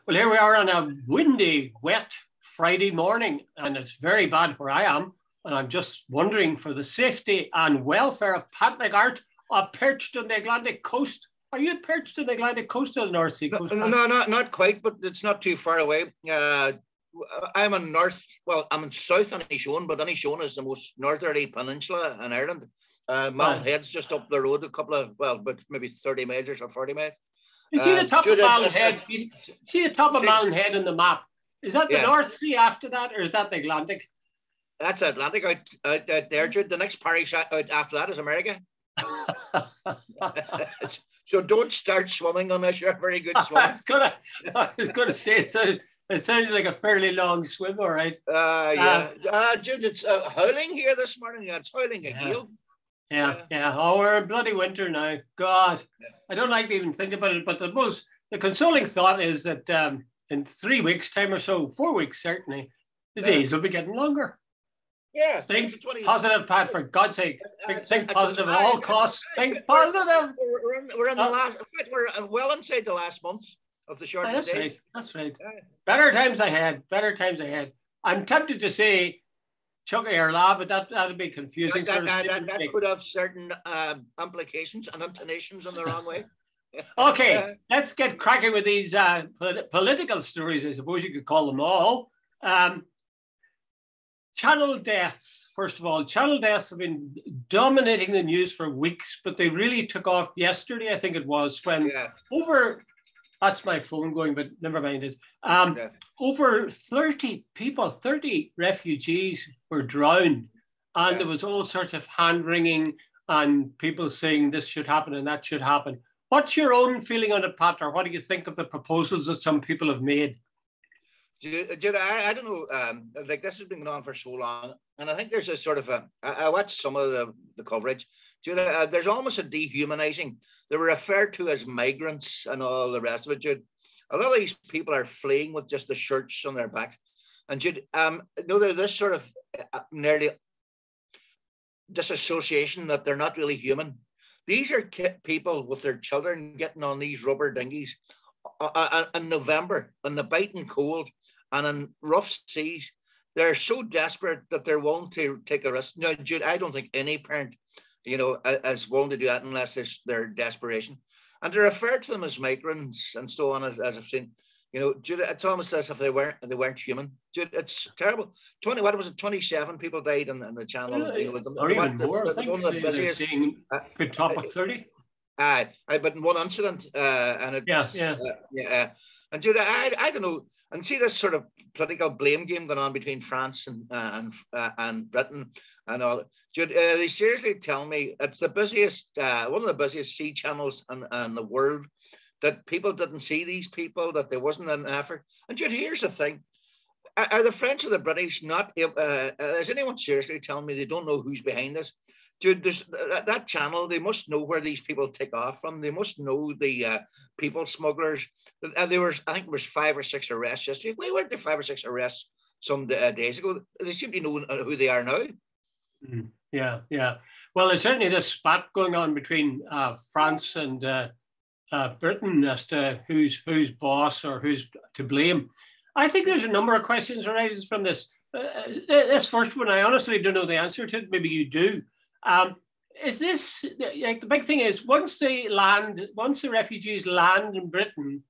Well, here we are on a windy, wet Friday morning, and it's very bad where I am. And I'm just wondering for the safety and welfare of Pat McGarth, perched on the Atlantic coast. Are you perched on the Atlantic coast or the North Sea coast? No, not quite, but it's not too far away. I'm in north. Well, I'm in south Inishowen, but Inishowen is the most northerly peninsula in Ireland. Mountain Head's just up the road, a couple of but maybe 30 miles or 40 miles. You see the top of Mountain Head? See the top of Mountain Head in the map? Is that the North Sea after that, or is that the Atlantic? That's Atlantic out there, Jude. The next parish out after that is America. So don't start swimming unless you're a very good swimmer. I was gonna say it sounded like a fairly long swim, all right. Jude, it's howling here this morning. It's howling a gale. Yeah. Oh, we're in bloody winter now. God, I don't like to even think about it. But the consoling thought is that in 3 weeks' time or so, 4 weeks certainly, the days will be getting longer. Yeah. Think positive, Pat, for God's sake. Think positive at all costs. Think positive. We're in the last. In fact, we're well inside the last month of the shortest days. That's right. Yeah. Better times ahead. I'm tempted to say Chucky or La, but that would be confusing. That could have certain implications and intonations in the wrong way. Okay, let's get cracking with these political stories, I suppose you could call them all. Channel deaths, first of all. Channel deaths have been dominating the news for weeks, but they really took off yesterday, I think it was, when that's my phone going, but never mind it. Over 30 people, 30 refugees were drowned, and there was all sorts of hand-wringing and people saying this should happen and that should happen. What's your own feeling on it, Pat, or what do you think of the proposals that some people have made? Jude, I don't know, like this has been going on for so long, and I think there's a sort of I watched some of the coverage. Jude, there's almost a dehumanizing. They were referred to as migrants and all the rest of it, Jude. A lot of these people are fleeing with just the shirts on their backs. And Jude, they're this sort of nearly disassociation that they're not really human. These are people with their children getting on these rubber dinghies in November, in the biting cold and in rough seas. They're so desperate that they're willing to take a risk. Now, Jude, I don't think any parent, is willing to do that unless it's their desperation. And to refer to them as migrants and so on, as I've seen, Jude, it's almost as if they weren't human. Jude, it's terrible. 27 people died in the channel. Or even more. I think one of the busiest. Could top of 30. But in one incident, and it's and Jude, I don't know. And see this sort of political blame game going on between France and Britain and all. Jude, they seriously tell me it's the busiest, one of the busiest sea channels in the world, that people didn't see these people, that there wasn't an effort. And Jude, here's the thing. Are the French or the British not, is anyone seriously telling me they don't know who's behind this? Dude, there's that channel, they must know where these people take off from. They must know the people smugglers. I think there was 5 or 6 arrests yesterday. Why weren't there 5 or 6 arrests some days ago? They seem to know who they are now. Yeah. Well, there's certainly this spat going on between France and Britain as to who's boss or who's to blame. I think there's a number of questions arises from this. This first one, I honestly don't know the answer to it. Maybe you do. Is this, like, the big thing is once the refugees land in Britain,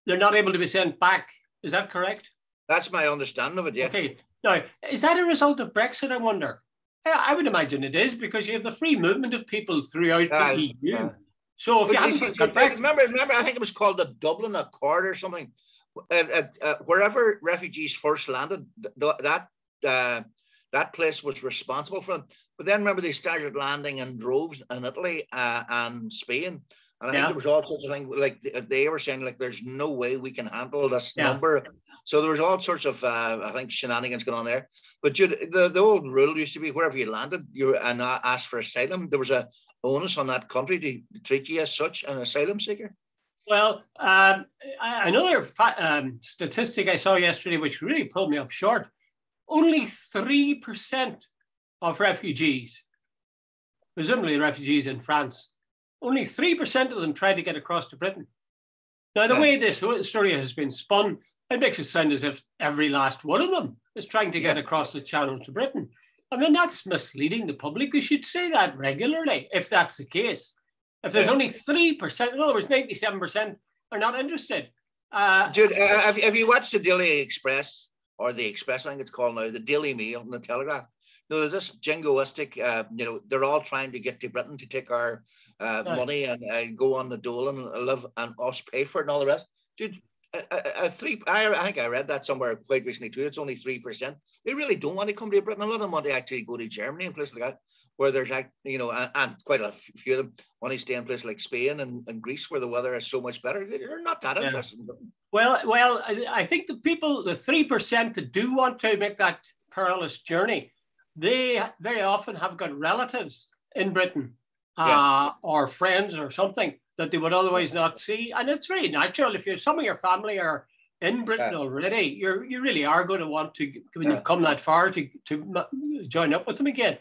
they're not able to be sent back. Is that correct? That's my understanding of it, yeah. Okay. Now, is that a result of Brexit, I wonder? I would imagine it is, because you have the free movement of people throughout the EU. So if remember, I think it was called the Dublin Accord or something. Wherever refugees first landed, that place was responsible for them. But then remember, they started landing in droves in Italy and Spain. And I think there was all sorts of things, like they were saying, like, there's no way we can handle this number. So there was all sorts of, I think, shenanigans going on there. But the old rule used to be wherever you landed and asked for asylum, there was a onus on that country to treat you as such, an asylum seeker. Well, another statistic I saw yesterday, which really pulled me up short, only 3% of refugees, presumably refugees in France, only 3% of them tried to get across to Britain. Now, the way this story has been spun, it makes it sound as if every last one of them is trying to get across the channel to Britain. I mean, that's misleading the public. They should say that regularly, if that's the case. If there's only 3%, in other words, 97% are not interested. Jude, have you watched the Daily Express, or the Express, I think it's called now, the Daily Mail and the Telegraph? No, there's this jingoistic, they're all trying to get to Britain to take our money and go on the dole and live and us pay for it and all the rest. Dude, I think I read that somewhere quite recently too. It's only 3%. They really don't want to come to Britain. A lot of them want to actually go to Germany and places like that, where there's, and quite a few of them want to stay in places like Spain and Greece, where the weather is so much better. They're not that interested in Britain. Well, I think the 3% that do want to make that perilous journey, they very often have got relatives in Britain or friends or something that they would otherwise not see. And it's very natural. If some of your family are in Britain already, you really are going to want to, when you've come that far, to join up with them again.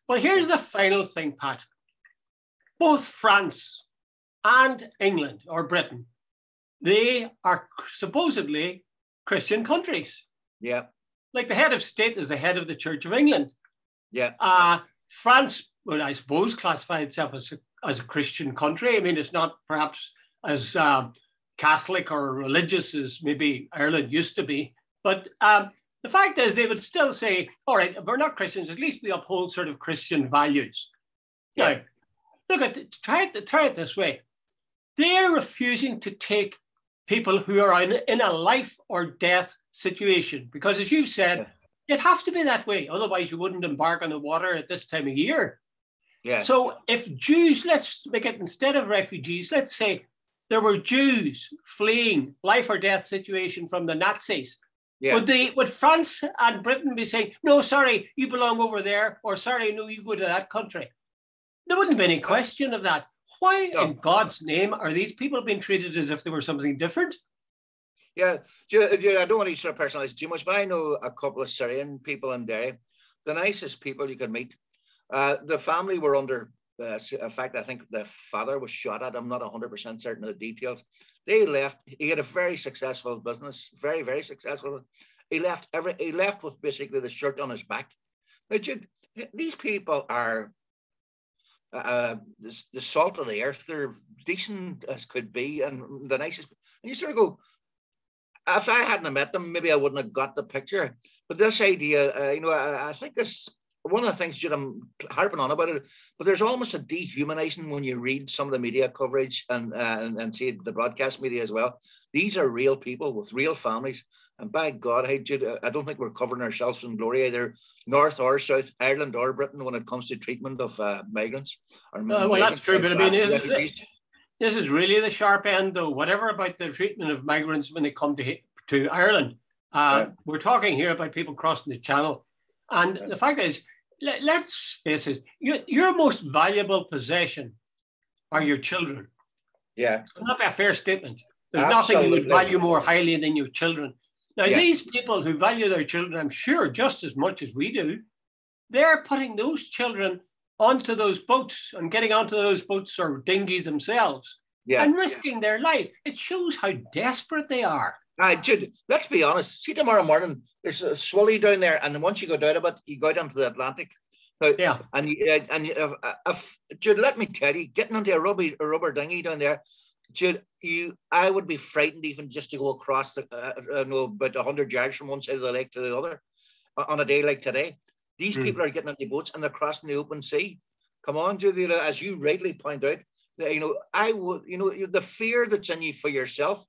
But here's the final thing, Pat. Both France and England or Britain, they are supposedly Christian countries. Yeah. Like the head of state is the head of the Church of England. Yeah. France would, I suppose, classify itself as a Christian country. I mean, it's not perhaps as Catholic or religious as maybe Ireland used to be. But the fact is, they would still say, all right, if we're not Christians, at least we uphold sort of Christian values. Yeah. Now, try it this way. They're refusing to take people who are in a life or death situation, because as you said, it'd have to be that way. Otherwise, you wouldn't embark on the water at this time of year. Yeah. So if Jews, let's make it, instead of refugees, let's say there were Jews fleeing life or death situation from the Nazis. Yeah. Would France and Britain be saying, no, sorry, you belong over there, or sorry, no, you go to that country? There wouldn't be any question of that. Why in God's name are these people being treated as if they were something different? Yeah, I don't want to sort of personalize too much, but I know a couple of Syrian people in Derry, the nicest people you could meet. The family were under, in fact, I think the father was shot at. I'm not 100% certain of the details. They left. He had a very successful business, very, very successful. He left with basically the shirt on his back. Now, Jude, these people are the salt of the earth. They're decent as could be, and the nicest. And you sort of go, if I hadn't met them, maybe I wouldn't have got the picture. But this idea, I think this, one of the things, Jude, I'm harping on about it, but there's almost a dehumanizing when you read some of the media coverage and see the broadcast media as well. These are real people with real families. And by God, hey, Jude, I don't think we're covering ourselves in glory either North or South, Ireland or Britain, when it comes to treatment of migrants. Well, that's true, but I mean, this is really the sharp end, though. Whatever about the treatment of migrants when they come to Ireland, we're talking here about people crossing the channel. And the fact is, let's face it, your most valuable possession are your children. Yeah. It's not a fair statement. There's nothing you would value more highly than your children. Now, these people who value their children, I'm sure, just as much as we do, they're putting those children onto those boats and getting onto those boats or dinghies themselves and risking their lives. It shows how desperate they are. Jude, let's be honest. See, tomorrow morning, there's a swelly down there, and once you go down a bit, you go down to the Atlantic. And Jude, let me tell you, getting onto a rubber dinghy down there, Jude, I would be frightened even just to go across about 100 yards from one side of the lake to the other on a day like today. These people are getting on the boats and they're crossing the open sea. Come on, Jude, as you rightly point out, I would, the fear that's in you for yourself.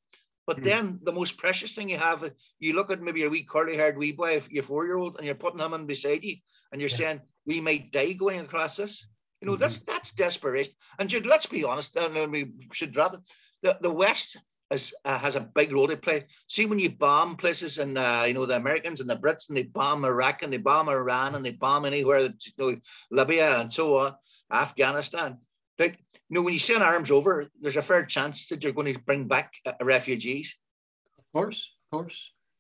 But then the most precious thing you have, you look at maybe your wee curly-haired wee boy, your 4-year-old, and you're putting him in beside you, and you're saying, we might die going across this. That's desperation. And Jude, let's be honest, and we should drop it. The West has a big role to play. See, when you bomb places, and the Americans and the Brits, and they bomb Iraq, and they bomb Iran, and they bomb anywhere, Libya, and so on, Afghanistan. Like, when you send arms over, there's a fair chance that you're going to bring back refugees. Of course.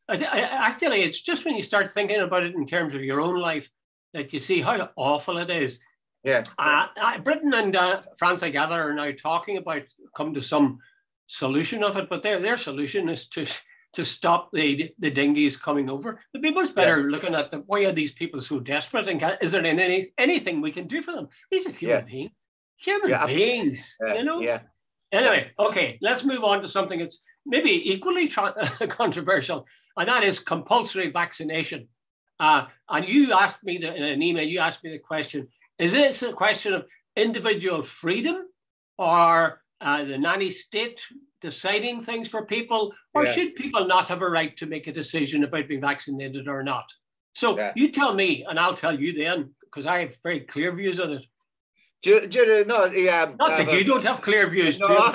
Actually, it's just when you start thinking about it in terms of your own life that you see how awful it is. Yeah. Britain and France, I gather, are now talking about come to some solution of it, but their solution is to stop the dinghies coming over. The people's better looking at why are these people so desperate, and is there anything we can do for them? These are human beings. Human beings, you know? Yeah. Anyway, okay, let's move on to something that's maybe equally controversial, and that is compulsory vaccination. And you asked me in an email, you asked me the question, is this a question of individual freedom or the nanny state deciding things for people, or should people not have a right to make a decision about being vaccinated or not? So you tell me, and I'll tell you then, because I have very clear views on it. Jude, not that you don't have clear views. No,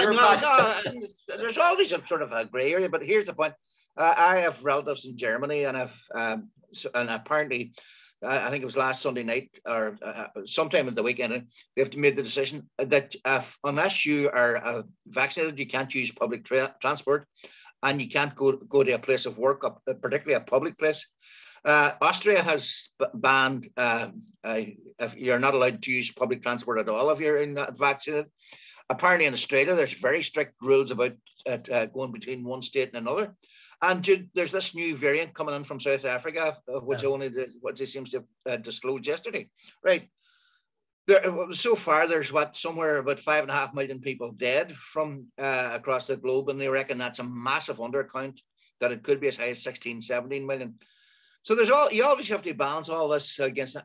there's always a sort of a grey area, but here's the point. I have relatives in Germany, and and apparently, I think it was last Sunday night or sometime in the weekend, they've made the decision that unless you are vaccinated, you can't use public transport, and you can't go to a place of work, particularly a public place. Austria has banned if you're not allowed to use public transport at all if you're not vaccinated. Apparently in Australia, there's very strict rules about going between one state and another. And there's this new variant coming in from South Africa, which what it seems to have disclosed yesterday. Right. So far, there's somewhere about 5.5 million people dead from across the globe, and they reckon that's a massive undercount, that it could be as high as 16, 17 million. So you always have to balance all this against,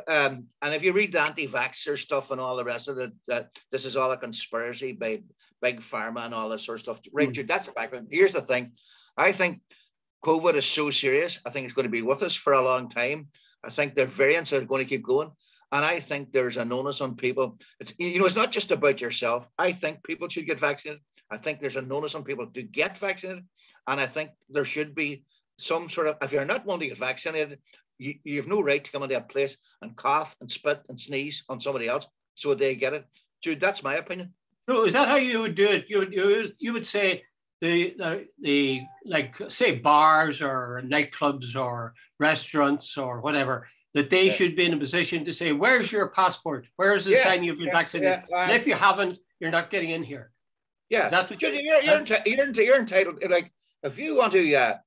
and if you read the anti-vaxxer stuff and all the rest of it, that this is all a conspiracy by big pharma and all this sort of stuff. Right, Jude, that's the background. Here's the thing. I think COVID is so serious. I think it's going to be with us for a long time. I think the variants are going to keep going. And I think there's an onus on people. It's not just about yourself. I think people should get vaccinated. I think there's an onus on people to get vaccinated. And I think there should be some sort of, if you're not wanting to get vaccinated, you have no right to come into a place and cough and spit and sneeze on somebody else so they get it. Jude, that's my opinion. So is that how you would do it? You would say the like say bars or nightclubs or restaurants or whatever, that they should be in a position to say, where's your passport? Where's the sign you've been vaccinated? And if you haven't, you're not getting in here. Yeah. Is that what you're entitled, like, if you want to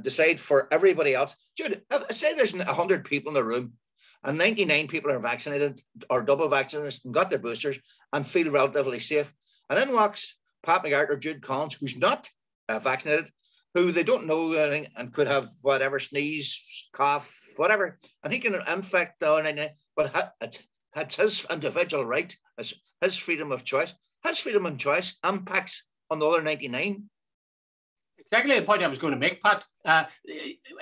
decide for everybody else. Jude, say there's 100 people in a room and 99 people are vaccinated or double vaccinated and got their boosters and feel relatively safe. And then walks Pat McGarrett or Jude Collins, who's not vaccinated, who they don't know anything and could have whatever, sneeze, cough, whatever. And he can infect the other 99, but it's his individual right, his freedom of choice. His freedom of choice impacts on the other 99. Exactly the point I was going to make, Pat.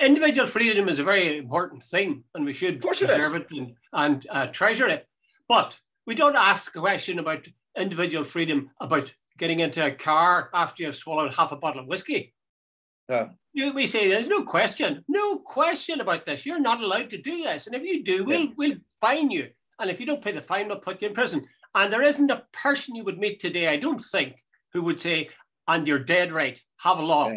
Individual freedom is a very important thing, and we should preserve it and treasure it. But we don't ask the question about individual freedom about getting into a car after you've swallowed half a bottle of whiskey. We say there's no question about this. You're not allowed to do this, and if you do, we'll fine you. And if you don't pay the fine, we'll put you in prison. And there isn't a person you would meet today, I don't think, who would say, and you're dead right, have a law.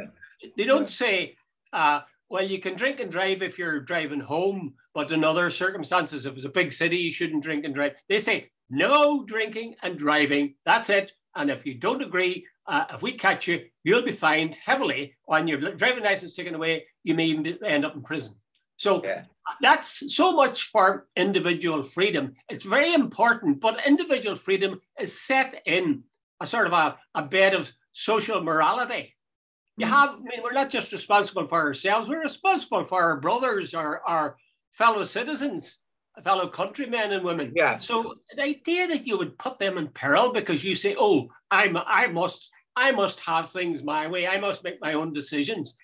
They don't say, well, you can drink and drive if you're driving home, but in other circumstances, if it's a big city, you shouldn't drink and drive. They say, no drinking and driving, that's it. And if you don't agree, if we catch you, you'll be fined heavily, on your driving license taken away, you may even end up in prison. So that's so much for individual freedom. It's very important, but individual freedom is set in a sort of a bed of social morality. We're not just responsible for ourselves, we're responsible for our brothers, our fellow citizens, fellow countrymen and women. So the idea that you would put them in peril because you say, oh, I must have things my way, I must make my own decisions.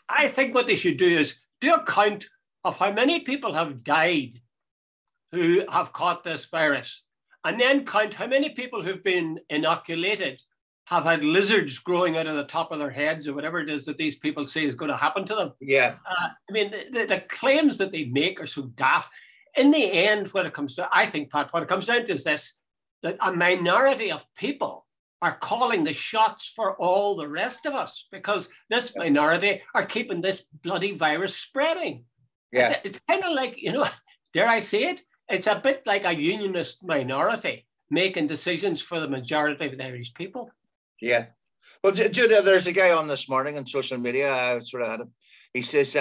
I think what they should do is do a count of how many people have died who have caught this virus, and then count how many people who've been inoculated have had lizards growing out of the top of their heads or whatever it is that these people say is going to happen to them. The claims that they make are so daft. In the end, what it comes to, I think, Pat, what it comes down to is this, that a minority of people are calling the shots for all the rest of us because this minority are keeping this bloody virus spreading. It's kind of like, dare I say it? It's a bit like a unionist minority. making decisions for the majority of the Irish people. Yeah. Well, Jude, there's a guy on this morning on social media. I sort of had him. He says,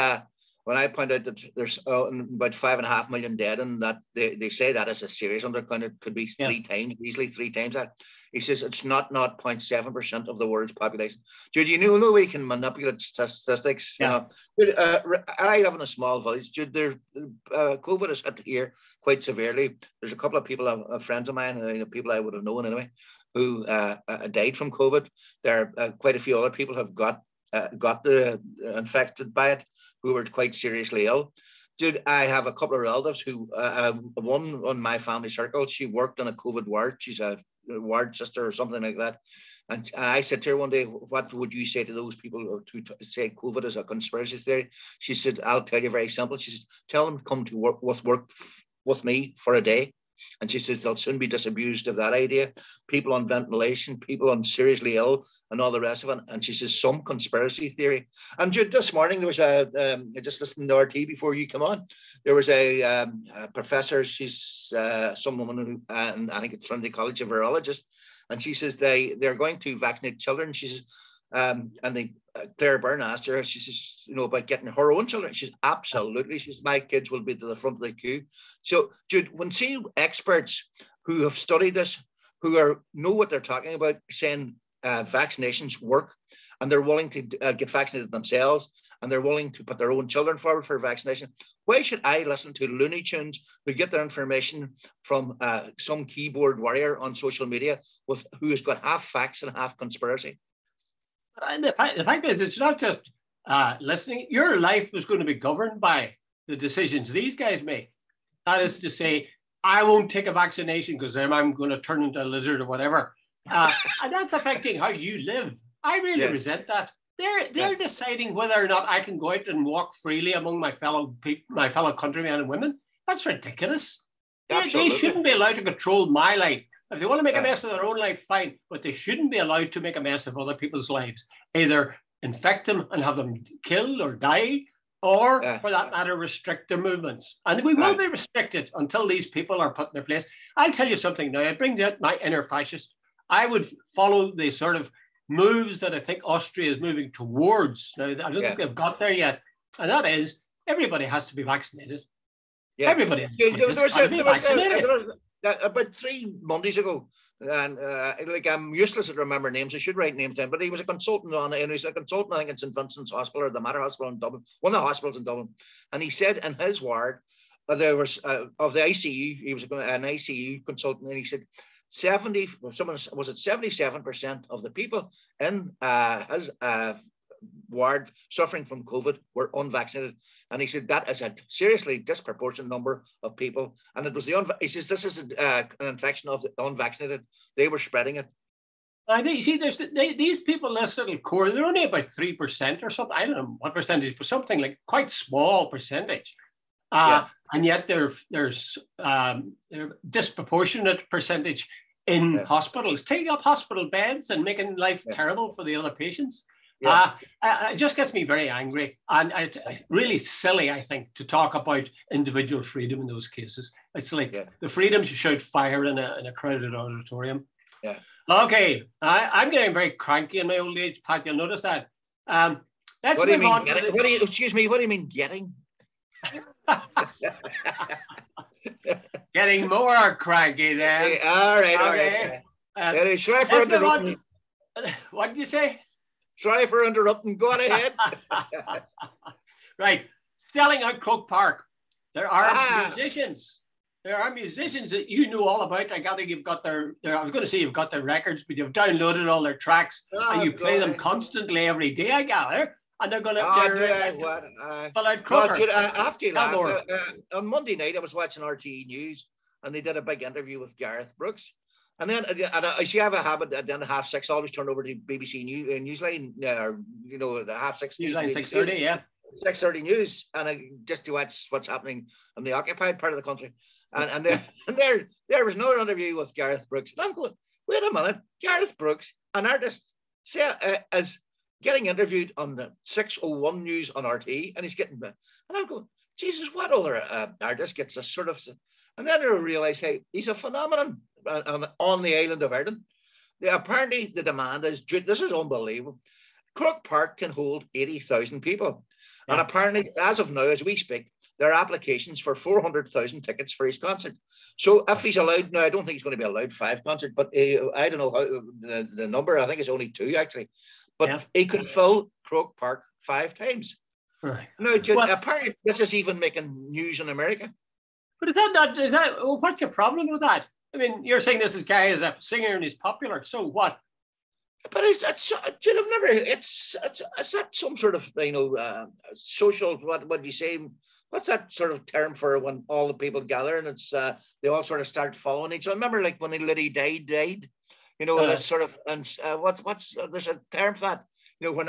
when I point out that there's about 5.5 million dead, and that they say that is a serious undercount, it could be easily three times that. He says it's not 0.7% of the world's population. Jude, you know we can manipulate statistics. You know, Jude, I live in a small village. Jude, COVID has hit here quite severely. There's a couple of people, friends of mine, people I would have known anyway, who died from COVID. There are quite a few other people have got infected by it, who were quite seriously ill. Dude, I have a couple of relatives who, one on my family circle, she worked in a COVID ward. She's a ward sister or something like that. And I said to her one day, what would you say to those people who say COVID is a conspiracy theory? She said, I'll tell you very simple. She says, tell them to come to work with me for a day. And she says they'll soon be disabused of that idea. People on ventilation, people on seriously ill, and all the rest of it. And she says some conspiracy theory. And Jude, this morning there was I just listened to RT before you come on. There was a professor. She's some woman who, and I think it's from the College of Virologists, and she says they're going to vaccinate children. She says, Claire Byrne asked her, she says, about getting her own children. She's absolutely. She says, my kids will be to the front of the queue. So, Jude, when see experts who have studied this, who know what they're talking about, saying vaccinations work, and they're willing to get vaccinated themselves, and they're willing to put their own children forward for vaccination, why should I listen to Looney Tunes who get their information from some keyboard warrior on social media who has got half facts and half conspiracy? And the fact is, it's not just listening. Your life is going to be governed by the decisions these guys make. That is to say, I won't take a vaccination because then I'm going to turn into a lizard or whatever. And that's affecting how you live. I really resent that. They're deciding whether or not I can go out and walk freely among my fellow countrymen and women. That's ridiculous. They shouldn't be allowed to control my life. If they want to make a mess of their own life, fine, but they shouldn't be allowed to make a mess of other people's lives. Either infect them and have them killed or die, or for that matter, restrict their movements. And we will be restricted until these people are put in their place. I'll tell you something now, it brings out my inner fascist. I would follow the sort of moves that I think Austria is moving towards. Now, I don't think they've got there yet. And that is, everybody has to be vaccinated. Yeah. Everybody has to be vaccinated. About 3 Mondays ago, and I'm useless at remembering names. I should write names down. But he was a consultant and he's a consultant, I think, in St Vincent's Hospital or the Mater Hospital in Dublin, one of the hospitals in Dublin. And he said in his ward, there was of the ICU, he was an ICU consultant, and he said 77% of the people in his ward suffering from COVID were unvaccinated, and he said that is a seriously disproportionate number of people. And it was he says this is an infection of the unvaccinated. They were spreading it. I think you see, these people in this little core, they're only about 3% or something. I don't know what percentage, but something like quite small percentage. And yet there's disproportionate percentage in hospitals, taking up hospital beds and making life terrible for the other patients. It just gets me very angry, and it's really silly, I think, to talk about individual freedom in those cases. It's like the freedom to shout fire in a crowded auditorium. Okay, I'm getting very cranky in my old age, Pat. You'll notice that. Let's move on. Excuse me. What do you mean getting? Getting more cranky then. Okay, all right. Sorry for interrupting. What did you say? Sorry for interrupting. Go on ahead. Right. Selling out Croke Park. There are musicians. There are musicians that you know all about. I gather you've got I was going to say you've got their records, but you've downloaded all their tracks and you play them constantly every day, I gather. And they're going to pull out Croker. I have to laugh. On Monday night, I was watching RTE News, and they did a big interview with Garth Brooks. And then I have a habit at the end of 6:30, I always turn over to BBC Newsline, or the 6:30 news. Newsline 6:30, 6:30 news, and just to watch what's happening in the occupied part of the country. And there was no interview with Garth Brooks. And I'm going, wait a minute, Garth Brooks, an artist, is getting interviewed on the 6:01 news on RT, and he's getting. And I'm going, Jesus, what other artist gets a sort of, and then I realised, hey, he's a phenomenon on the island of Ireland. Apparently the demand is, this is unbelievable. Croke Park can hold 80,000 people. Yeah. And apparently, as of now, as we speak, there are applications for 400,000 tickets for his concert. So if he's allowed, now I don't think he's going to be allowed 5 concerts, but I don't know how the number, I think it's only 2 actually. But he could fill Croke Park 5 times. Right. Now, apparently this is even making news in America. But what's your problem with that? I mean, you're saying this guy is a singer and he's popular, so what? But it's that some sort of, social, what do you say? What's that sort of term for when all the people gather and it's they all sort of start following each other? Remember, like when Liddy died, this sort of, and what's there's a term for that, when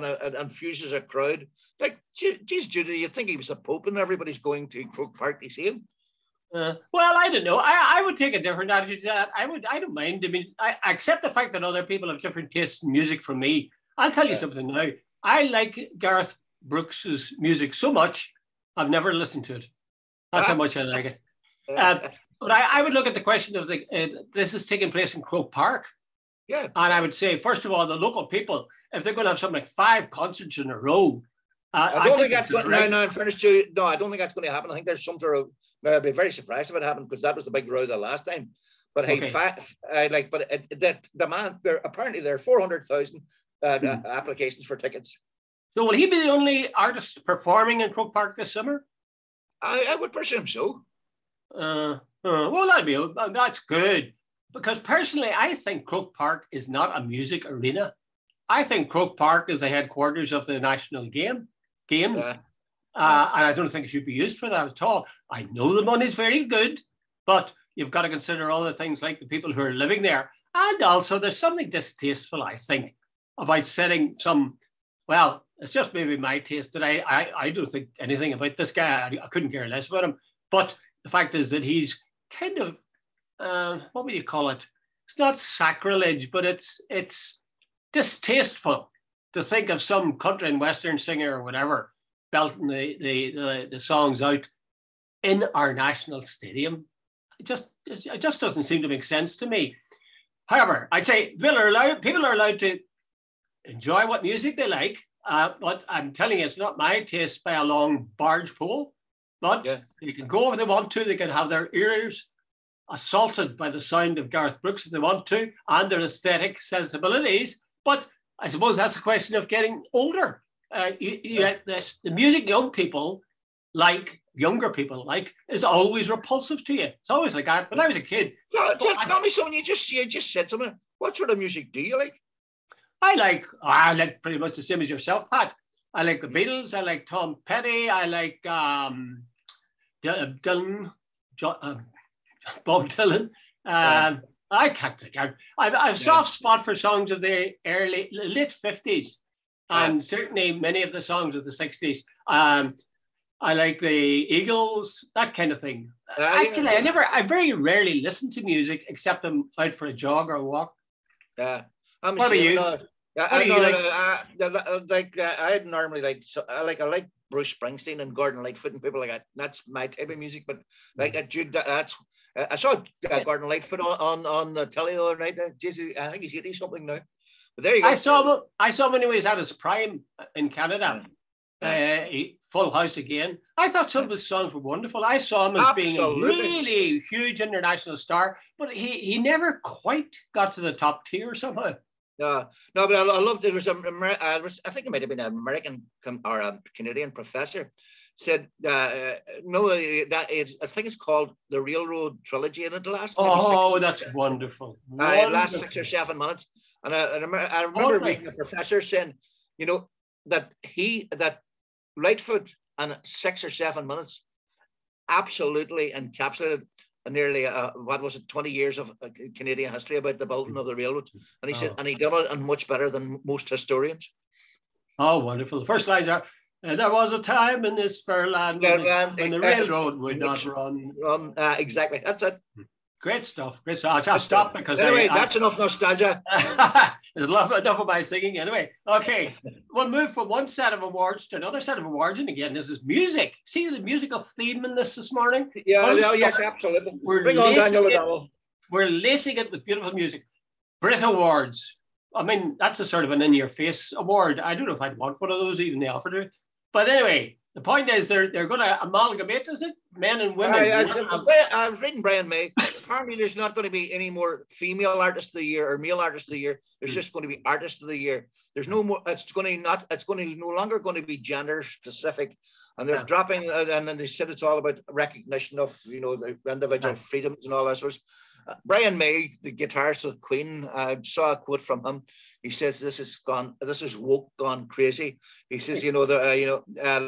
it infuses a crowd. Like, geez, Jude, you think he was the Pope and everybody's going to Croke Park to see him? Well, I don't know. I would take a different attitude to that. I don't mind. I mean, I accept the fact that other people have different tastes in music from me. I'll tell you something now. I like Garth Brooks's music so much, I've never listened to it. That's how much I like it. But I would look at the question of this is taking place in Croke Park. Yeah. And I would say, first of all, the local people, if they're going to have something like 5 concerts in a row, I don't think that's going to, no, in fairness to you, no, I don't think that's going to happen. I think there's some sort of, I'd be very surprised if it happened because that was the big row the last time. But hey, apparently there are 400,000 applications for tickets. So will he be the only artist performing in Croke Park this summer? I would presume so. Well, that's good. Because personally, I think Croke Park is not a music arena. I think Croke Park is the headquarters of the national games. And I don't think it should be used for that at all. I know the money's very good, but you've got to consider other things like the people who are living there. And also there's something distasteful, I think, about setting some, well, it's just maybe my taste that I don't think anything about this guy. I couldn't care less about him. But the fact is that he's kind of, what would you call it? It's not sacrilege, but it's distasteful to think of some country and western singer or whatever belting the songs out in our national stadium. It just doesn't seem to make sense to me. However, I'd say people are allowed to enjoy what music they like, but I'm telling you, it's not my taste by a long barge pole. But they can go if they want to. They can have their ears assaulted by the sound of Garth Brooks if they want to, and their aesthetic sensibilities. But I suppose that's a question of getting older. The music younger people like is always repulsive to you. It's always like that. When I was a kid. Tell me something. You just said something. What sort of music do you like? I like pretty much the same as yourself, Pat. I like the Beatles. I like Tom Petty. I like Dylan, Bob Dylan. I can't think. I have a soft spot for songs of the late 50s, and certainly many of the songs of the 60s. I like the Eagles, that kind of thing. Actually, I very rarely listen to music except I'm out for a jog or a walk. Yeah. What about you? I normally I like Bruce Springsteen and Gordon Lightfoot and people like that. That's my type of music. But like Jude, I saw Gordon Lightfoot on the telly the other night. I think he's 80 something now. But there you go. I saw him when he was at his prime in Canada. Full House again. I thought some of his songs were wonderful. I saw him as being a really huge international star, but he never quite got to the top tier somehow. No, but I loved it. I think it might have been an American or a Canadian professor said, I think it's called the Railroad Trilogy, and it lasts. That's wonderful. It lasts 6 or 7 minutes, and I remember reading a professor saying, that Lightfoot in 6 or 7 minutes absolutely encapsulated nearly 20 years of Canadian history about the building of the railroad, and he said, and he did it and much better than most historians. Oh, wonderful! The first lines are, "There was a time in this fair land when the railroad would not run." Exactly, that's it. Great stuff. Great stuff. I'll stop because anyway, that's enough nostalgia. enough of my singing anyway. Okay, we'll move from one set of awards to another set of awards. And again, this is music. See the musical theme in this morning? Yeah, yes, absolutely. Bring on Daniel. We're lacing it with beautiful music. Brit Awards. I mean, that's a sort of an in-your-face award. I don't know if I'd want one of those, even they offered it. But anyway, the point is they're going to amalgamate, is it? Men and women. I was reading Brian May. Apparently there's not going to be any more female artist of the year or male artist of the year. There's just going to be artist of the year. There's no more, it's no longer going to be gender specific. And they're dropping, and then they said it's all about recognition of, you know, the individual freedoms and all that sort of. Brian May, the guitarist of Queen, I saw a quote from him. He says, "This is woke gone crazy." He says, you know,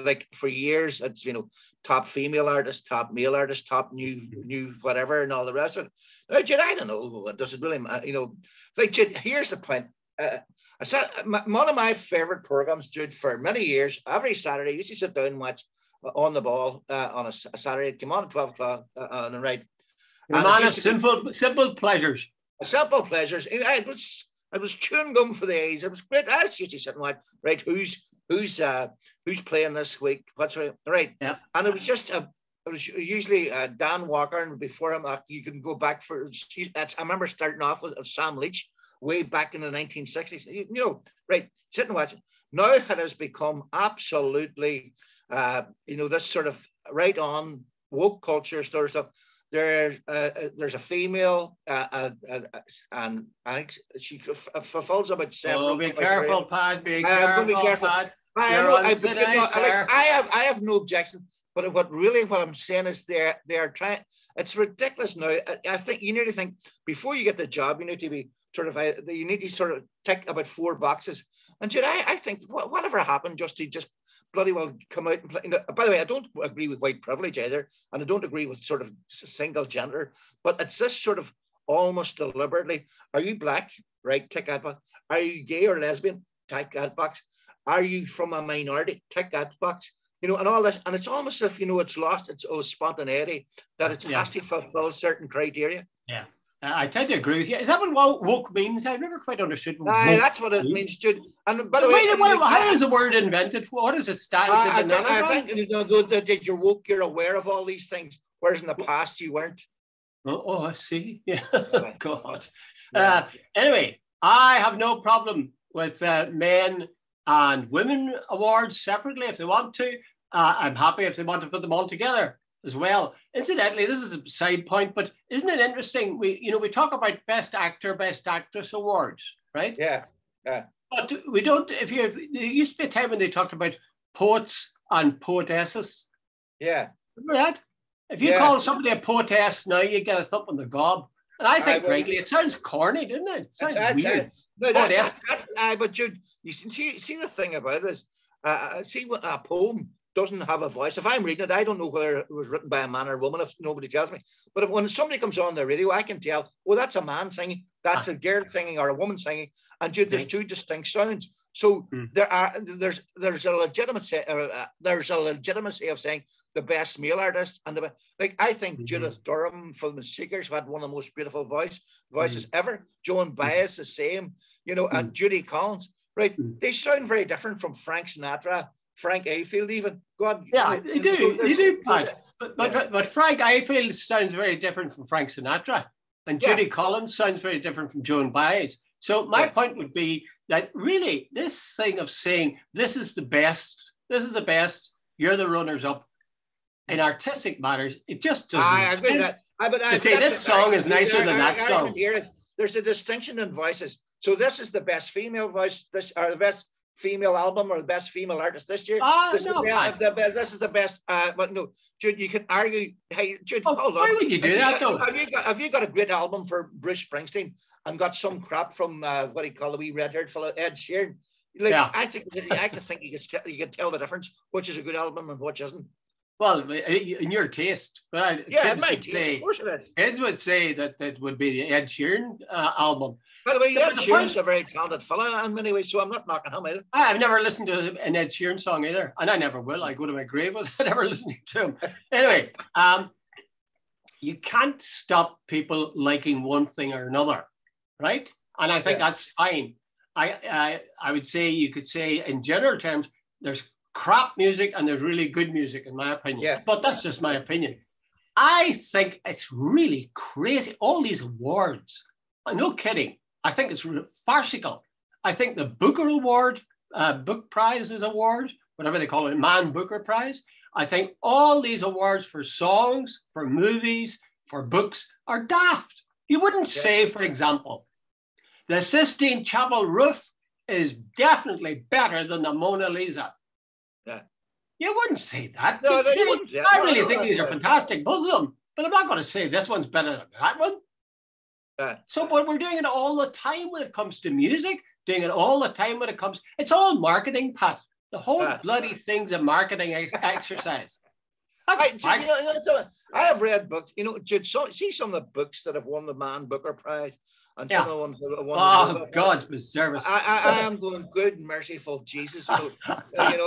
like for years, it's, you know, top female artist, top male artist, top new whatever, and all the rest of it. Now, Jude, I don't know. Does it really, you know? Like, Jude, here's the point. I said one of my favorite programs, Jude, for many years. Every Saturday, I used to sit down and watch On the Ball on a Saturday. It came on at 12 o'clock on the right. A man of simple pleasures. Simple pleasures. It was chewing gum for the eyes. It was great. I used to sit and watch. Right, who's playing this week? What's right? Yeah. And it was just it was usually Dan Walker, and before him, you can go back for. I remember starting off with Sam Leach way back in the 1960s. You know, right? Sit and watch it. Now it has become absolutely, you know, this sort of right on woke culture sort of stuff. There's a female, and I think she fulfills about several. Oh, be careful, Pat. Be careful, Pat. I have no objection, but what I'm saying is they are trying. It's ridiculous now. I think you need to think before you get the job. You need to be you need to sort of tick about 4 boxes. And Jude, I think whatever happened just bloody well come out and play. By the way, I don't agree with white privilege either, and I don't agree with sort of single gender, but it's this sort of almost deliberately, are you black? Right, tick that box. Are you gay or lesbian? Tick that box. Are you from a minority? Tick that box. You know, and all this, and it's almost as if, you know, it's lost its spontaneity, that it has to fulfill certain criteria. Yeah. I tend to agree with you. Is that what woke means? I've never quite understood what woke that's what it means, Jude. And by the way, how is the word invented? What is it? I think, you know, that you're woke, you're aware of all these things, whereas in the past you weren't. Oh, I see. Yeah. God. Anyway, I have no problem with men and women awards separately if they want to. I'm happy if they want to put them all together as well. Incidentally, this is a side point, but isn't it interesting? We talk about best actor, best actress awards, right? Yeah. But we don't. There used to be a time when they talked about poets and poetesses. Yeah. Remember that? If you call somebody a poetess now, you get a thump on the gob. And I think, frankly, it sounds corny, doesn't it? It sounds weird. But Jude, you see the thing about it is, see what a poem doesn't have a voice. If I'm reading it, I don't know whether it was written by a man or a woman if nobody tells me. But when somebody comes on the radio, I can tell, oh, that's a man singing, that's a girl singing, or a woman singing. And Jude, there's two distinct sounds. So there's a legitimacy of saying the best male artist and I think Judith Durham from the Seekers had one of the most beautiful voices ever. Joan Baez the same, you know, and Judy Collins, right? They sound very different from Frank Sinatra, Frank Ayfield, even. God, yeah, they do. But Frank Ayfield sounds very different from Frank Sinatra, and Judy Collins sounds very different from Joan Baez. So my point would be that really this thing of saying this is the best, you're the runners-up in artistic matters, it just doesn't. I agree with that. To say this song is nicer than that song. There's a distinction in voices. So this is the best female voice, or the best female album, or the best female artist this year. This is the best. But no, Jude, you can argue. Hey, Jude, hold on. Why would you do that though? Have you got a great album for Bruce Springsteen and got some crap from what do you call the wee red-haired fellow Ed Sheeran? I think you can tell the difference, which is a good album and which isn't. Well, in your taste, but in my taste, of course it is. Kids would say that it would be the Ed Sheeran album. By the way, Ed Sheeran's a very talented fella in many ways, so I'm not knocking him either. I've never listened to an Ed Sheeran song either, and I never will. I go to my grave without ever listening to him. Anyway, you can't stop people liking one thing or another, right? And I think that's fine. I would say, you could say in general terms, there's crap music and there's really good music, in my opinion. Yeah. But that's just my opinion. I think it's really crazy. All these awards, no kidding. I think it's farcical. I think the Booker Award, Book Prize is award, whatever they call it, Man Booker Prize. I think all these awards for songs, for movies, for books are daft. You wouldn't say, for example, the Sistine Chapel roof is definitely better than the Mona Lisa. Yeah. You wouldn't say that. No, say, wouldn't, yeah. I really think these are fantastic, both of them, but I'm not going to say this one's better than that one. So, but we're doing it all the time when it comes to music, doing it all the time when it comes, it's all marketing, Pat. The whole bloody thing's a marketing exercise. I have read books, Jude, see some of the books that have won the Man Booker Prize, and some of the ones that have won the God preserve us. I am going, good merciful Jesus, go and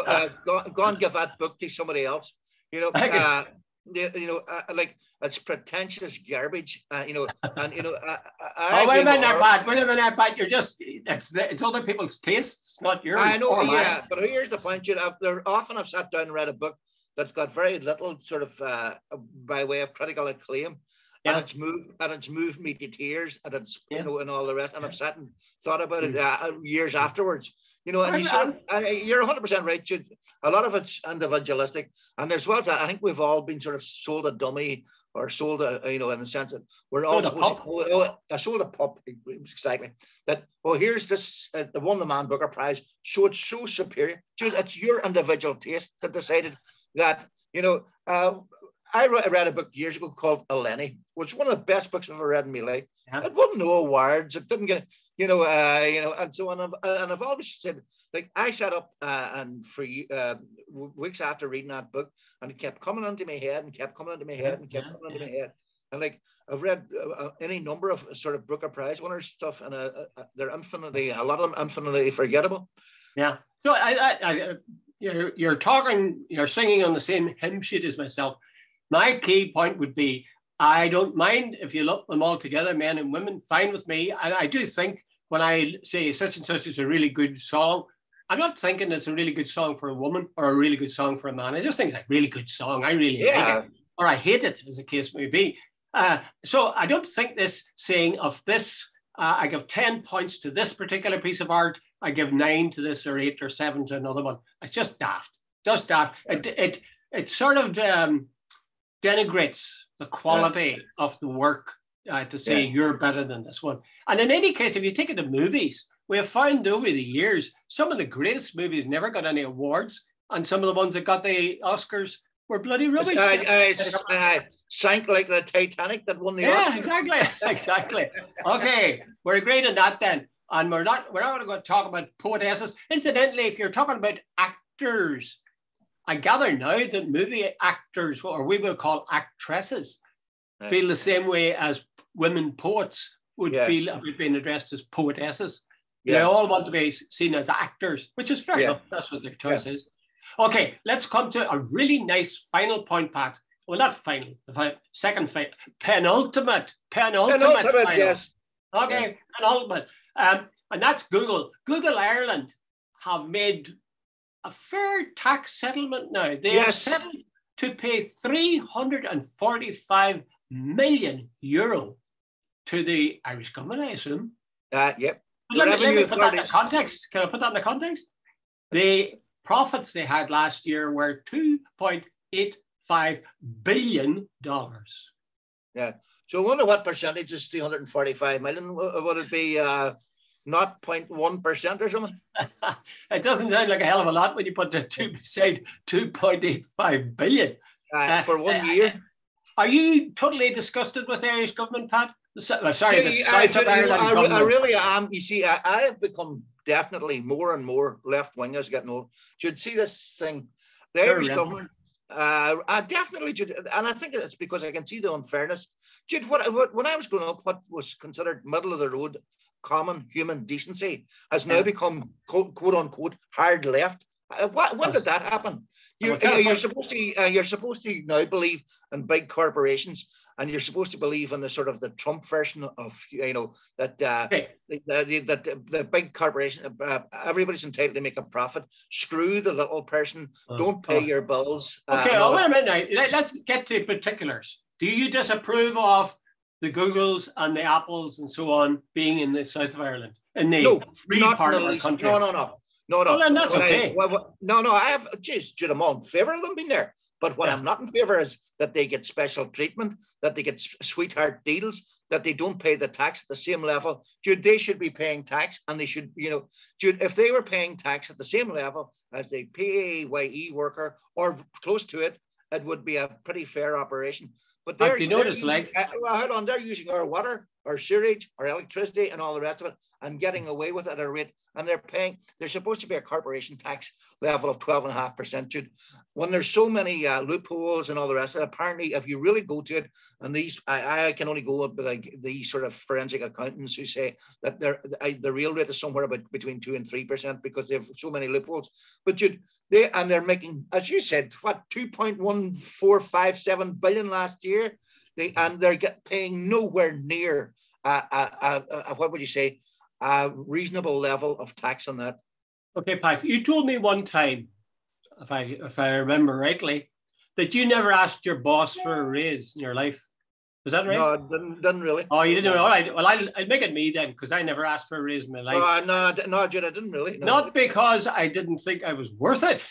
give that book to somebody else, like it's pretentious garbage, and wait a minute, Pat, you're just, it's other people's tastes, not yours. I know, yeah, but here's the point, Jude. I've sat down and read a book that's got very little sort of by way of critical acclaim, and it's moved me to tears, and it's and all the rest, and I've sat and thought about it years afterwards. And you're 100% right, Jude. A lot of it's individualistic, and there's I think we've all been sort of sold a dummy, or sold a, in the sense that we're all sold a pup, exactly. That, here's this, the won the Man Booker Prize, so it's so superior. Jude, it's your individual taste that decided that, I read a book years ago called Eleni, which is one of the best books I've ever read in my life. Yeah. It won no awards. It didn't get, and so on. And I've always said, like, I sat up and for weeks after reading that book, and it kept coming into my head and kept coming into my head and kept coming into my head. And like, I've read any number of sort of Booker Prize winners stuff, and they're a lot of them infinitely forgettable. Yeah. So you're talking, you're singing on the same hymn sheet as myself. My key point would be, I don't mind if you lump them all together, men and women, fine with me. And I do think when I say such and such is a really good song, I'm not thinking it's a really good song for a woman or a really good song for a man. I just think it's a really good song. I really like it, or I hate it, as the case may be. So I don't think this saying of this, I give 10 points to this particular piece of art, I give 9 to this, or 8 or 7 to another one. It's just daft, just daft. It sort of denigrates the quality of the work to say you're better than this one. And in any case, if you take it to movies, we have found over the years, some of the greatest movies never got any awards, and some of the ones that got the Oscars were bloody rubbish. Sank like the Titanic that won the Oscar. Yeah, exactly. Okay, we're agreed on that then. And we're not going to go talk about poetesses. Incidentally, if you're talking about actors, I gather now that movie actors, or we will call actresses, feel the same way as women poets would feel about being addressed as poetesses. They all want to be seen as actors, which is fair enough. That's what their choice is. Okay, let's come to a really nice final point, Pat. Well, not final, the second final, penultimate final. Yes. Okay, penultimate. And that's Google. Google Ireland have made a fair tax settlement now. They have settled to pay 345 million euro to the Irish government, I assume. Yep. Let me put that in context. Can I put that in the context? The profits they had last year were $2.85 billion. Yeah. So I wonder what percentage is 345 million. Would it be 0.1% or something? It doesn't sound like a hell of a lot when you put the two beside 2.85 billion. For 1 year. Are you totally disgusted with the Irish government, Pat? Sorry, the South of Ireland government. I really am. You see, I have become definitely more and more left-wing as getting old. Should see this thing. The Irish government, I definitely, and I think it's because I can see the unfairness. Jude, when I was growing up, what was considered middle of the road, common human decency has now become quote unquote hard left. When did that happen? You're supposed to now believe in big corporations, and you're supposed to believe in the sort of the Trump version of that the big corporation, everybody's entitled to make a profit. Screw the little person. Don't pay your bills. Okay, wait a minute now. Let's get to particulars. Do you disapprove of the Googles and the Apples and so on being in the south of Ireland, in the free part of our country? No. Well, then that's okay. I have, Jude, I'm all in favor of them being there. But what I'm not in favor is that they get special treatment, that they get sweetheart deals, that they don't pay the tax at the same level. Jude, they should be paying tax, and they should, Jude, if they were paying tax at the same level as the PAYE worker or close to it, it would be a pretty fair operation. But they're using our water, our sewage, our electricity, and all the rest of it, and getting away with it at a rate. And they're supposed to be a corporation tax level of 12.5%, Jude. When there's so many loopholes and all the rest of it, apparently, if you really go to it, and I can only go up with these sort of forensic accountants who say that the real rate is somewhere about between 2 and 3% because they have so many loopholes. But Jude, they're making, as you said, what, 2.1457 billion last year, they're paying nowhere near what would you say, a reasonable level of tax on that. Okay, Pat, you told me one time, if I remember rightly, that you never asked your boss for a raise in your life. Was that right? No, didn't really. Oh, you didn't? All right. Well, I'll make it me then, because I never asked for a raise in my life. No, Jude, I didn't really. No. Not because I didn't think I was worth it.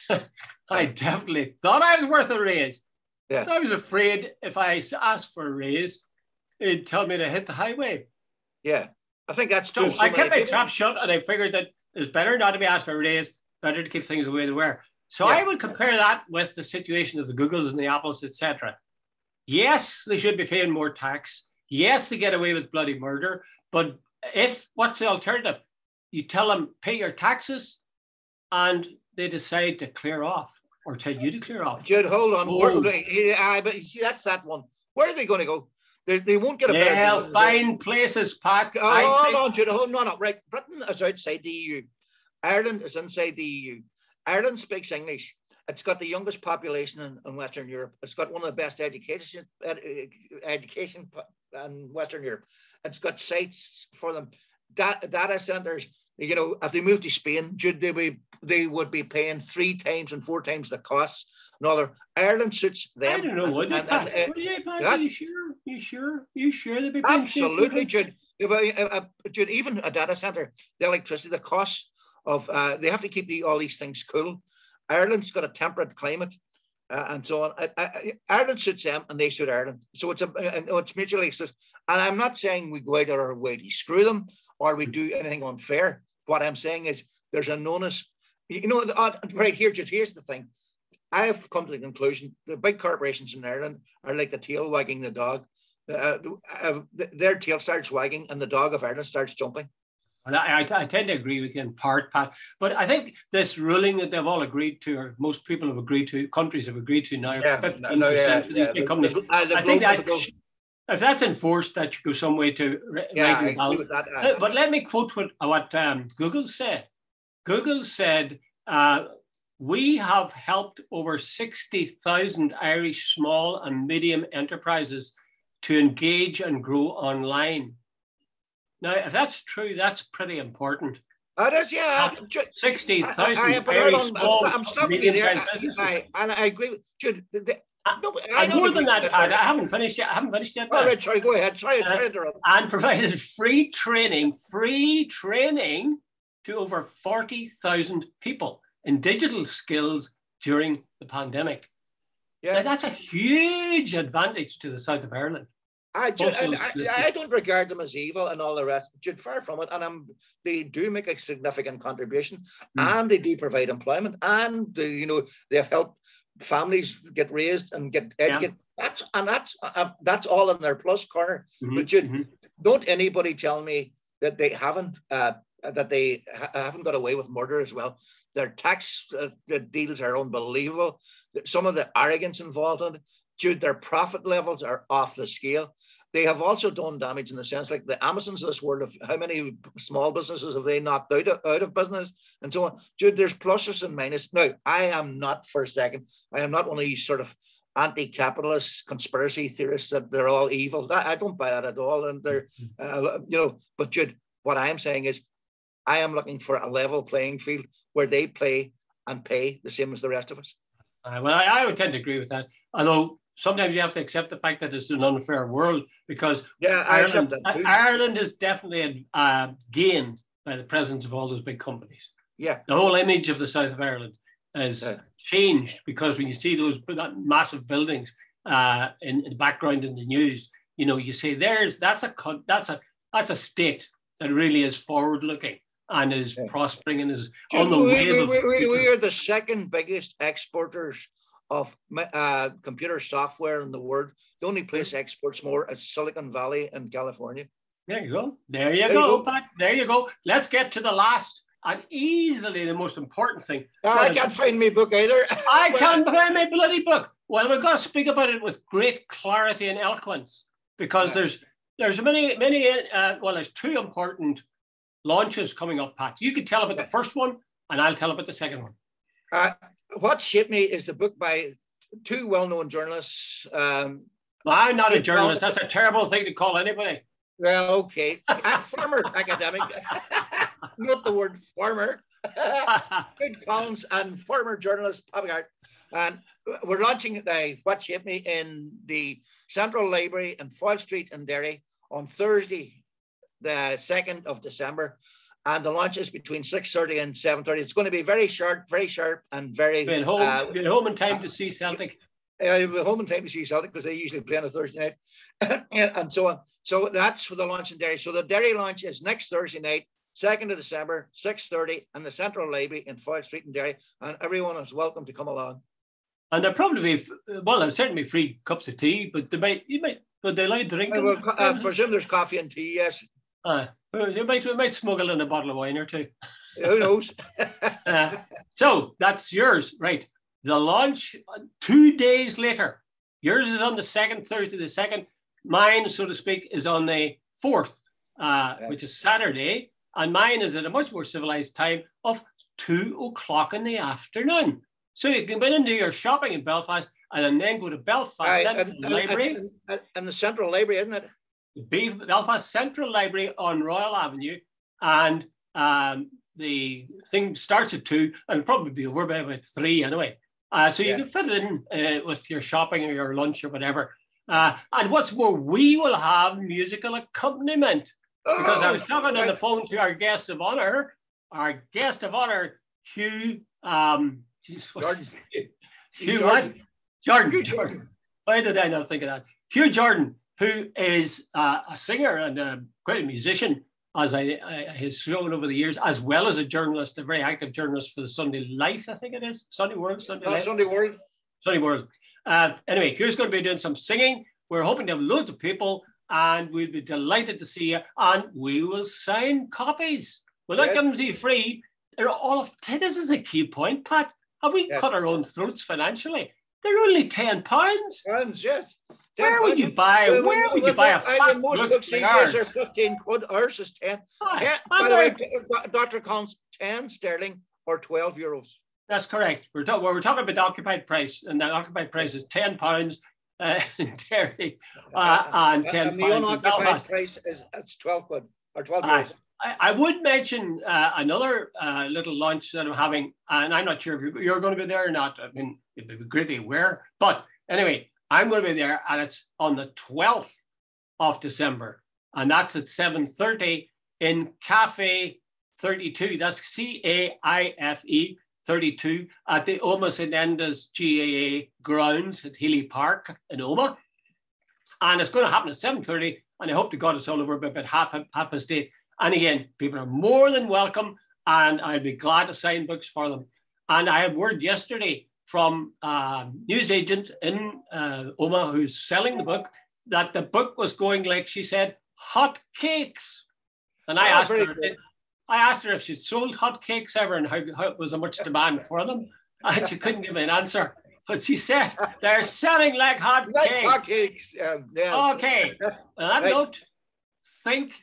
I definitely thought I was worth a raise. Yeah. I was afraid if I asked for a raise, it'd tell me to hit the highway. Yeah, I think that's true. So I kept my trap shut, and I figured that it's better not to be asked for a raise, better to keep things the way they were. So I would compare that with the situation of the Googles and the Apples, etc. Yes, they should be paying more tax. Yes, they get away with bloody murder. But what's the alternative? You tell them, pay your taxes, and they decide to clear off, or tell you to clear off. Jude, hold on. But you see, that's that one. Where are they going to go? They won't get a better. They'll find places, Pat. Hold on, Jude. Hold on. Right. Britain is outside the EU. Ireland is inside the EU. Ireland speaks English. It's got the youngest population in Western Europe. It's got one of the best education in Western Europe. It's got sites for them, data centers. If they move to Spain, they would be paying 3 times and 4 times the costs. Ireland suits them. I don't know. Would they, Pat? Are you sure? You sure they'd be paying? Absolutely, Jude. Jude, even a data center, the electricity, the cost of they have to keep all these things cool. Ireland's got a temperate climate and so on. Ireland suits them and they suit Ireland. So it's mutually exclusive. And I'm not saying we go out of our way to screw them or we do anything unfair. What I'm saying is there's a onus. Right here, Jude, here's the thing. I have come to the conclusion the big corporations in Ireland are like the tail wagging the dog. Their tail starts wagging and the dog of Ireland starts jumping. And I tend to agree with you in part, Pat. But I think this ruling that they've all agreed to, or most people have agreed to, countries have agreed to now, 15% for these big companies. I think that if that's enforced, that should go some way to right that. But let me quote what Google said. Google said, we have helped over 60,000 Irish small and medium enterprises to engage and grow online. Now, if that's true, that's pretty important. It is, yeah. 60,000 Irish small and medium-sized businesses. And I agree with Jude. More than that, Pat. I haven't finished yet. All right, sorry, go ahead. Try it. And provided free training to over 40,000 people in digital skills during the pandemic. Yeah, now, that's a huge advantage to the south of Ireland. I don't regard them as evil and all the rest, Jude, far from it. And they do make a significant contribution, and they do provide employment, and they have helped families get raised and get educated. Yeah. That's all in their plus corner. But Jude, don't anybody tell me that they haven't got away with murder as well. Their tax deals are unbelievable. Some of the arrogance involved in it. Jude, their profit levels are off the scale. they have also done damage in the sense like the Amazons of this world of how many small businesses have they knocked out of business and so on. Jude, there's pluses and minuses. Now, I am not for a second, I am not one of these sort of anti-capitalist conspiracy theorists that they're all evil. I don't buy that at all. And they're, but Jude, what I am saying is I am looking for a level playing field where they play and pay the same as the rest of us. Well, I would tend to agree with that. Although sometimes you have to accept the fact that it's an unfair world because Ireland is definitely gained by the presence of all those big companies. Yeah, the whole image of the south of Ireland has changed because when you see those massive buildings in the background in the news, you say that's a state that really is forward looking and is prospering and is on the wave. We are the second biggest exporters of computer software in the world. The only place exports more is Silicon Valley in California. There you go. There you go, Pat. There you go. Let's get to the last and easily the most important thing. I can't find my book either. I can't find my bloody book. Well, we've got to speak about it with great clarity and eloquence because there's many, there's two important launches coming up, Pat. You can tell about the first one and I'll tell about the second one. What shaped me is the book by two well-known journalists. I'm not a journalist. That's a terrible thing to call anybody. Well, okay. Former academic. Not the word former. Jude Collins and former journalist Bobby Garth. And we're launching What Shaped Me in the Central Library in Foyle Street in Derry on Thursday, the 2nd of December. And the launch is between 6:30 and 7:30. It's going to be very sharp, and very... Get home in time to see Celtic. Home in time to see Celtic because they usually play on a Thursday night and so on. So that's for the launch in Derry. So the Derry launch is next Thursday night, 2nd of December, 6:30, in the Central Library in Foyle Street in Derry. And everyone is welcome to come along. And there'll probably be, there'll certainly be free cups of tea, but but they like drinking. I presume there's coffee and tea, yes. We might smuggle in a bottle of wine or two. Who knows? So that's yours, right? The launch 2 days later. Yours is on the 2nd, Thursday the 2nd. Mine, so to speak, is on the 4th, which is Saturday. And mine is at a much more civilized time of 2:00 in the afternoon. So you can go in and do your shopping in Belfast and then go to Belfast Central Library. In the Central Library, isn't it? Belfast Central Library on Royal Avenue. And the thing starts at 2 and probably be over by about 3 anyway. So you can fit it in with your shopping or your lunch or whatever. And what's more, we will have musical accompaniment because I was talking on the phone to our guest of honor, Hugh. Jordan. Why did I not think of that? Hugh Jordan, who is a singer and quite a musician, as I has shown over the years, as well as a journalist, a very active journalist for the Sunday Life, I think it is. Sunday World. Anyway, Hugh's going to be doing some singing. We're hoping to have loads of people and we'll be delighted to see you. And we will sign copies. We'll not give them to you free. They're all of, this is a key point, Pat. Have we cut our own throats financially? They're only £10. Pounds, yes. Where would you buy a most books these days are 15 quid. Ours is 10. By the way, Dr. Collins, 10 sterling or 12 euros. That's correct. We're talking about the occupied price, and the occupied price is £10 in Derry and £10 and the unoccupied price is 12 quid or 12 euros. I would mention another little launch that I'm having, and I'm not sure if you're going to be there or not. I mean, it'd be greatly aware. But anyway, I'm going to be there, and it's on the 12th of December, and that's at 7:30 in Cafe 32. That's CAIFE 32 at the Oma St. Enda's GAA grounds at Healy Park in Oma. And it's going to happen at 7:30, and I hope to God it's all over by about half past 8. And again, people are more than welcome, and I'd be glad to sign books for them. And I had word yesterday from a newsagent in Oma who's selling the book that the book was going, like she said, hot cakes. And I asked her if she'd sold hot cakes ever and how was there much demand for them. And she couldn't give me an answer. But she said they're selling like hot cakes. Yeah. Okay. On that note, think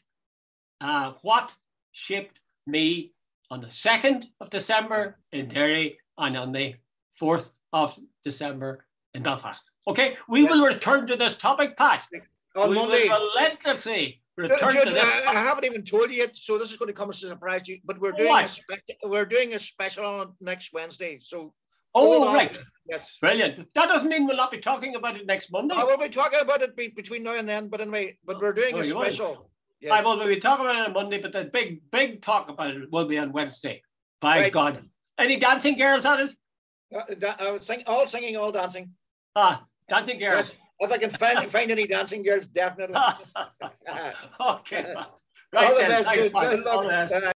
what shipped me on the 2nd of December in Derry and on the 4th of December in Belfast. Okay, we will return to this topic, Pat. On Monday. Will relentlessly return to this. I haven't even told you yet, so this is going to come as a surprise to you. But we're doing a special on next Wednesday. So. Oh, right. Yes. Brilliant. That doesn't mean we'll not be talking about it next Monday. I will be talking about it between now and then, but anyway, we're doing a special. Yes. I will be talking about it on Monday, but the big talk about it will be on Wednesday. By God. Any dancing girls on it? All singing, all dancing. Dancing girls. Yes. If I can find any dancing girls, definitely. Okay. Right, all the best, Jude. Good luck.